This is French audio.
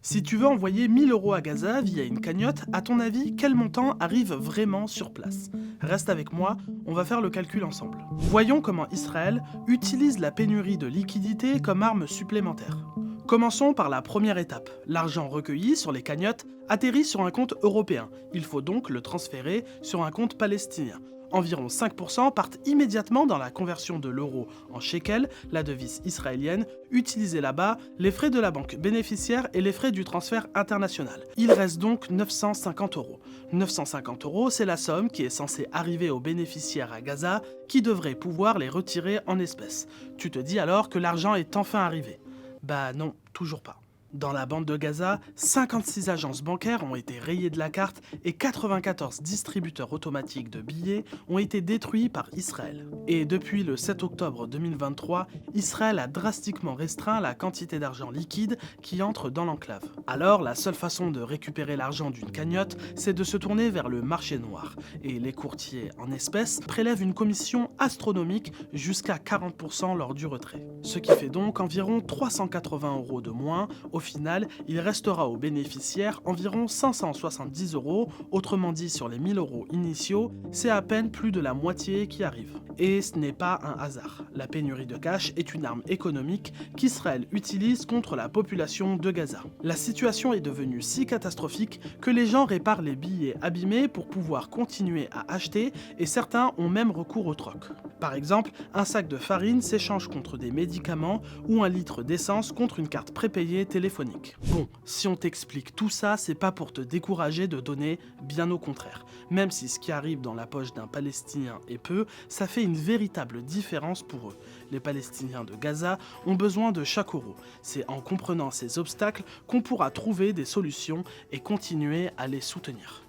Si tu veux envoyer 1000 euros à Gaza via une cagnotte, à ton avis, quel montant arrive vraiment sur place? Reste avec moi, on va faire le calcul ensemble. Voyons comment Israël utilise la pénurie de liquidités comme arme supplémentaire. Commençons par la première étape. L'argent recueilli sur les cagnottes atterrit sur un compte européen. Il faut donc le transférer sur un compte palestinien. Environ 5% partent immédiatement dans la conversion de l'euro en shekel, la devise israélienne, utilisée là-bas, les frais de la banque bénéficiaire et les frais du transfert international. Il reste donc 950 euros. 950 euros, c'est la somme qui est censée arriver aux bénéficiaires à Gaza qui devraient pouvoir les retirer en espèces. Tu te dis alors que l'argent est enfin arrivé. Bah non, toujours pas. Dans la bande de Gaza, 56 agences bancaires ont été rayées de la carte et 94 distributeurs automatiques de billets ont été détruits par Israël. Et depuis le 7 octobre 2023, Israël a drastiquement restreint la quantité d'argent liquide qui entre dans l'enclave. Alors, la seule façon de récupérer l'argent d'une cagnotte, c'est de se tourner vers le marché noir. Et les courtiers en espèces prélèvent une commission astronomique jusqu'à 40% lors du retrait. Ce qui fait donc environ 380 euros de moins. Au final, il restera aux bénéficiaires environ 570 euros, autrement dit sur les 1000 euros initiaux, c'est à peine plus de la moitié qui arrive. Et ce n'est pas un hasard. La pénurie de cash est une arme économique qu'Israël utilise contre la population de Gaza. La situation est devenue si catastrophique que les gens réparent les billets abîmés pour pouvoir continuer à acheter et certains ont même recours au troc. Par exemple, un sac de farine s'échange contre des médicaments ou un litre d'essence contre une carte prépayée téléphonique. Bon, si on t'explique tout ça, c'est pas pour te décourager de donner, bien au contraire. Même si ce qui arrive dans la poche d'un Palestinien est peu, ça fait une véritable différence pour eux. Les Palestiniens de Gaza ont besoin de chaque euro. C'est en comprenant ces obstacles qu'on pourra trouver des solutions et continuer à les soutenir.